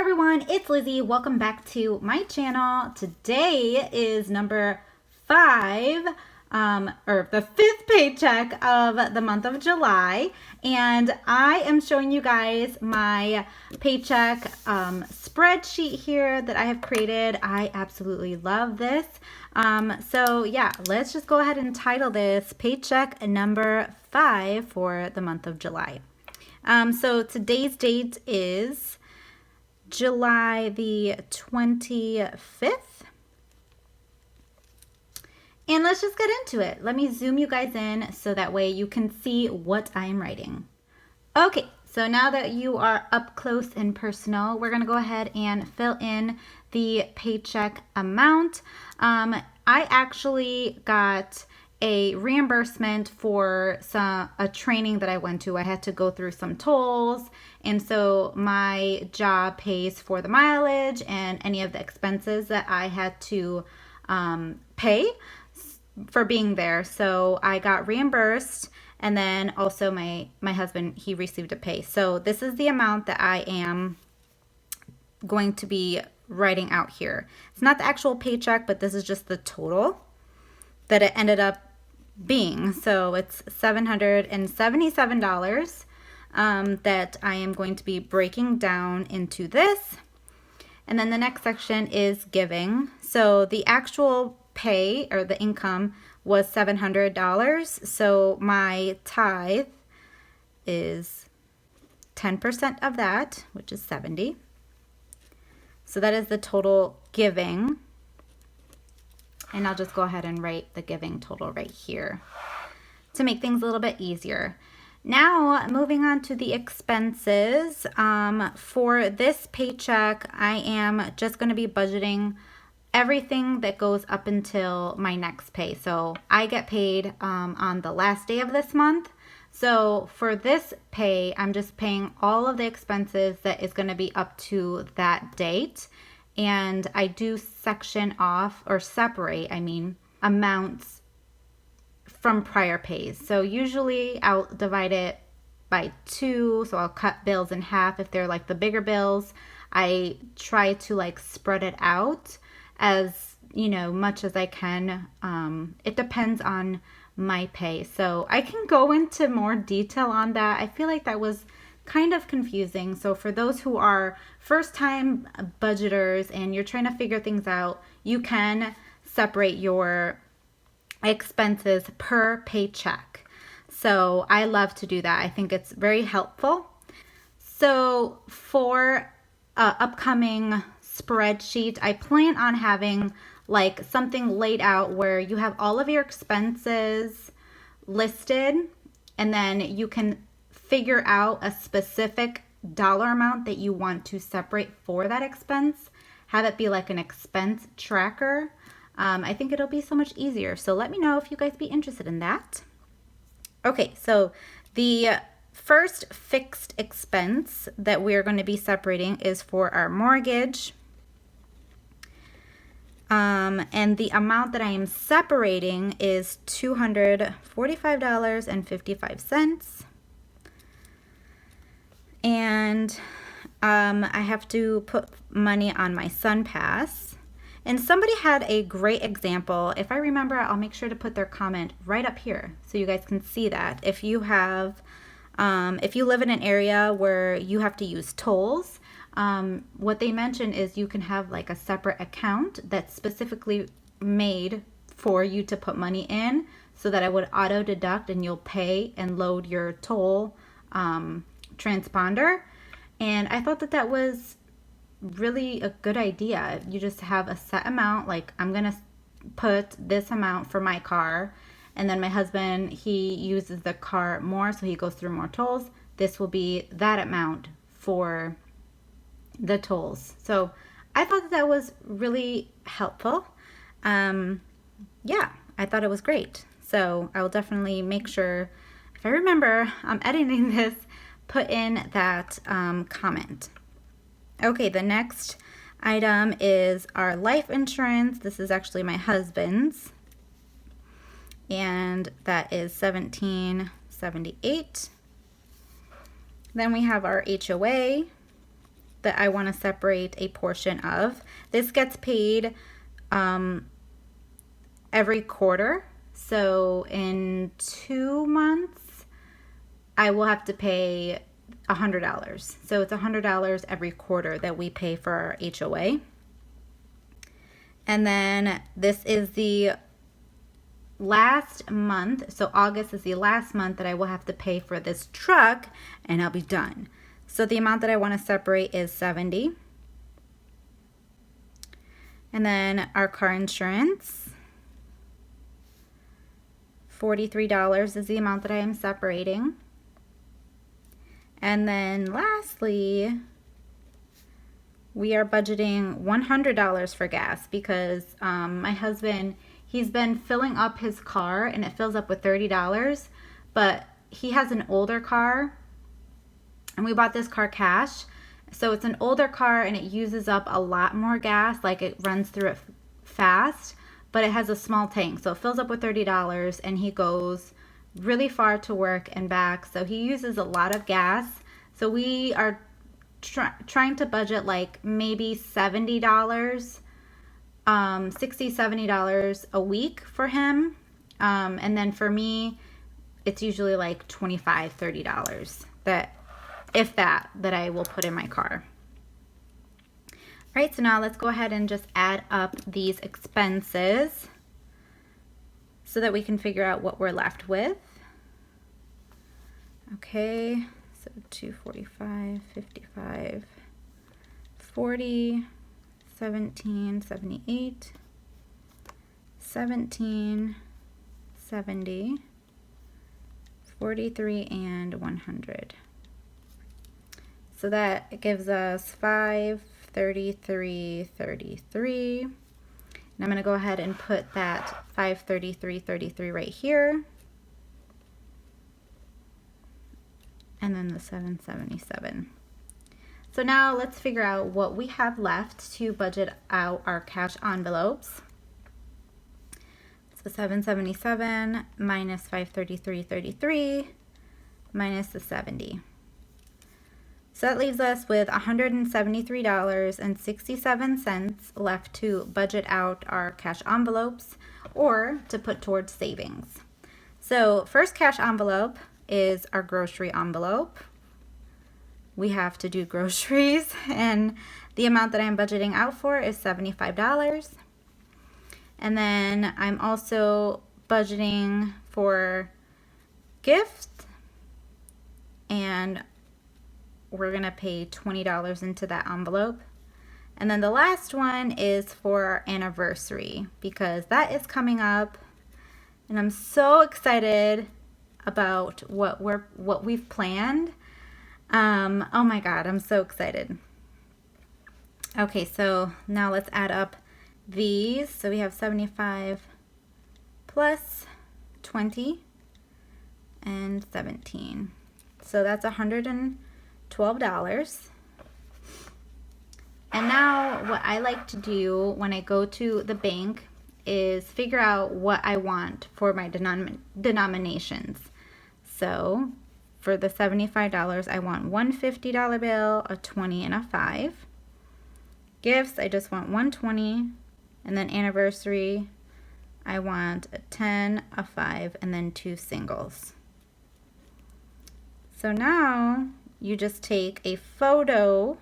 everyone, it's Lizzie. Welcome back to my channel. Today is number 5, or the 5th paycheck of the month of July, and I am showing you guys my paycheck spreadsheet here that I have created. I absolutely love this. So yeah, let's just go ahead and title this paycheck number 5 for the month of July. So today's date is July the 25th. And let's just get into it. Let me zoom you guys in so that way you can see what I'm writing. Okay, so now that you are up close and personal, we're gonna go ahead and fill in the paycheck amount. I actually got a reimbursement for a training that I went to. I had to go through some tolls, and so my job pays for the mileage and any of the expenses that I had to pay for being there. So I got reimbursed, and then also my husband, he received a pay. So this is the amount that I am going to be writing out here. It's not the actual paycheck, but this is just the total that it ended up being. So it's $777 that I am going to be breaking down into this. And then the next section is giving. So the actual pay or the income was $700. So my tithe is 10% of that, which is 70. So that is the total giving. And I'll just go ahead and write the giving total right here to make things a little bit easier. Now, moving on to the expenses. For this paycheck, I am just going to be budgeting everything that goes up until my next pay. So I get paid on the last day of this month. So for this pay, I'm just paying all of the expenses that is going to be up to that date. And I do section off, or separate, amounts from prior pays. So usually I'll divide it by 2. So I'll cut bills in half. If they're like the bigger bills, I try to like spread it out as, much as I can. It depends on my pay. So I can go into more detail on that. I feel like that was kind of confusing. So for those who are first-time budgeters and you're trying to figure things out, you can separate your expenses per paycheck. So I love to do that. I think it's very helpful. So for upcoming spreadsheet, I plan on having like something laid out where you have all of your expenses listed, and then you can figure out a specific dollar amount that you want to separate for that expense. Have it be like an expense tracker. I think it'll be so much easier. So let me know if you guys be interested in that. Okay, so the first fixed expense that we're going to be separating is for our mortgage. And the amount that I am separating is $245.55. And I have to put money on my SunPass. And somebody had a great example. If I remember, I'll make sure to put their comment right up here so you guys can see that. If you have, if you live in an area where you have to use tolls, what they mentioned is you can have like a separate account that's specifically made for you to put money in, so that it would auto deduct and you'll pay and load your toll transponder. And I thought that was really a good idea. You just have a set amount, like I'm gonna put this amount for my car, and then my husband, he uses the car more, so he goes through more tolls. This will be that amount for the tolls. So I thought that was really helpful. Yeah, I thought it was great. So I will definitely make sure, if I remember, I'm editing this, put in that comment. Okay, the next item is our life insurance. This is actually my husband's, and that is $17.78. Then we have our HOA, that I want to separate a portion of. This gets paid every quarter. So in 2 months, I will have to pay $100. So it's $100 every quarter that we pay for our HOA. And then this is the last month. So August is the last month that I will have to pay for this truck, and I'll be done. So the amount that I want to separate is $70. And then our car insurance, $43 is the amount that I am separating. And then lastly, we are budgeting $100 for gas because my husband, he's been filling up his car and it fills up with $30, but he has an older car and we bought this car cash. So it's an older car and it uses up a lot more gas, like it runs through it fast, but it has a small tank. So it fills up with $30 and he goes really far to work and back. So he uses a lot of gas. So we are trying to budget like maybe $70, $60, $70 a week for him. And then for me, it's usually like $25, $30 that, if that I will put in my car. All right, so now let's go ahead and just add up these expenses so that we can figure out what we're left with. Okay, so 245, 55, 40, 17, 78, 17, 70, 43, and 100. So that gives us 533.33. And I'm going to go ahead and put that 533.33 right here. And then the 777. So now let's figure out what we have left to budget out our cash envelopes. So 777 minus 533.33 minus the 70. So that leaves us with $173.67 left to budget out our cash envelopes or to put towards savings. So first cash envelope is our grocery envelope. We have to do groceries, and the amount that I'm budgeting out for is $75. And then I'm also budgeting for gifts, and we're going to pay $20 into that envelope. And then the last one is for our anniversary because that is coming up, and I'm so excited about what we've planned. Oh my God, I'm so excited. Okay, so now let's add up these. So we have 75 plus 20 and 17. So that's $112. And now what I like to do when I go to the bank is figure out what I want for my denominations. So for the $75, I want one $50 bill, a 20, and a 5. Gifts, I just want 120. And then anniversary, I want a 10, a 5, and then 2 singles. So now you just take a photo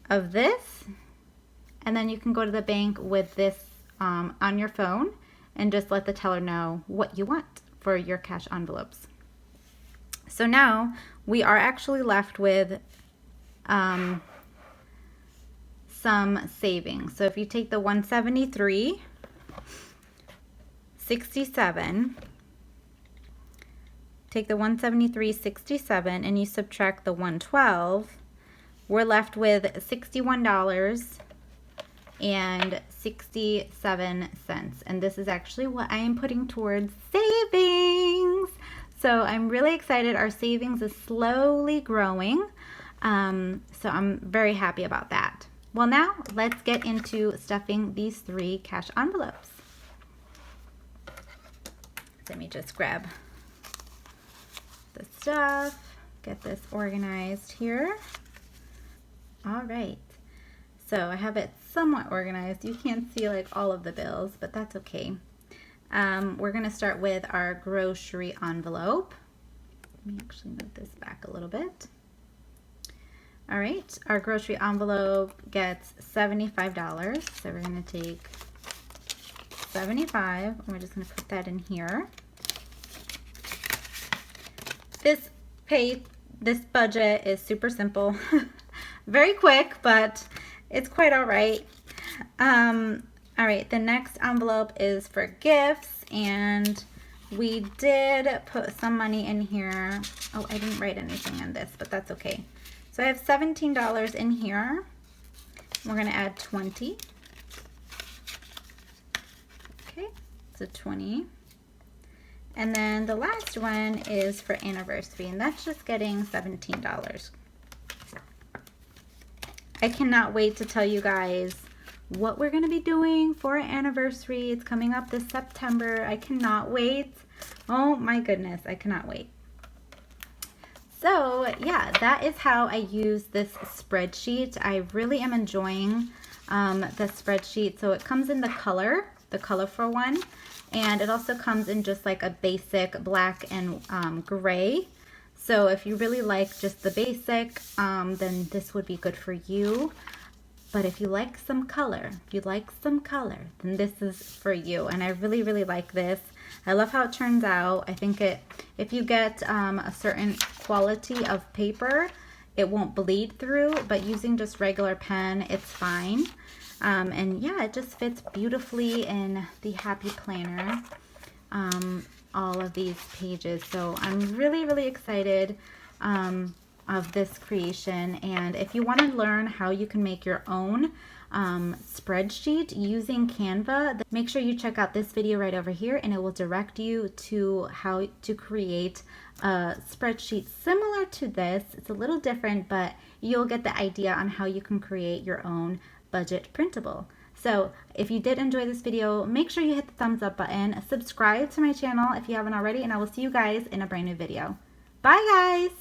of this, and then you can go to the bank with this on your phone and just let the teller know what you want for your cash envelopes. So now we are actually left with some savings. So if you take the 173.67, take the 173.67 and you subtract the 112, we're left with $61.67. And this is actually what I am putting towards savings. So I'm really excited. Our savings is slowly growing. So I'm very happy about that. Well, now let's get into stuffing these 3 cash envelopes. Let me just grab the stuff, get this organized here. All right. So I have it somewhat organized. You can't see like all of the bills, but that's okay. We're going to start with our grocery envelope. Let me actually move this back a little bit. All right, our grocery envelope gets $75. So we're going to take 75 and we're just going to put that in here. This budget is super simple. Very quick, but it's quite all right. All right, the next envelope is for gifts, and we did put some money in here. Oh, I didn't write anything on this, but that's okay. So I have $17 in here. We're gonna add 20. Okay, so 20. And then the last one is for anniversary, and that's just getting $17. I cannot wait to tell you guys what we're going to be doing for our anniversary. It's coming up this September. I cannot wait. Oh my goodness, I cannot wait. So yeah, that is how I use this spreadsheet. I really am enjoying the spreadsheet. So it comes in the colorful one, and it also comes in just like a basic black and gray. So if you really like just the basic, then this would be good for you. But if you like some color, then this is for you. And I really, really like this. I love how it turns out. I think if you get a certain quality of paper, it won't bleed through, but using just regular pen, it's fine. And yeah, it just fits beautifully in the Happy Planner, all of these pages. So I'm really, really excited of this creation. And if you want to learn how you can make your own spreadsheet using Canva, make sure you check out this video right over here, and it will direct you to how to create a spreadsheet similar to this. It's a little different, but you'll get the idea on how you can create your own budget printable. So if you did enjoy this video, make sure you hit the thumbs up button, subscribe to my channel if you haven't already, and I will see you guys in a brand new video. Bye guys!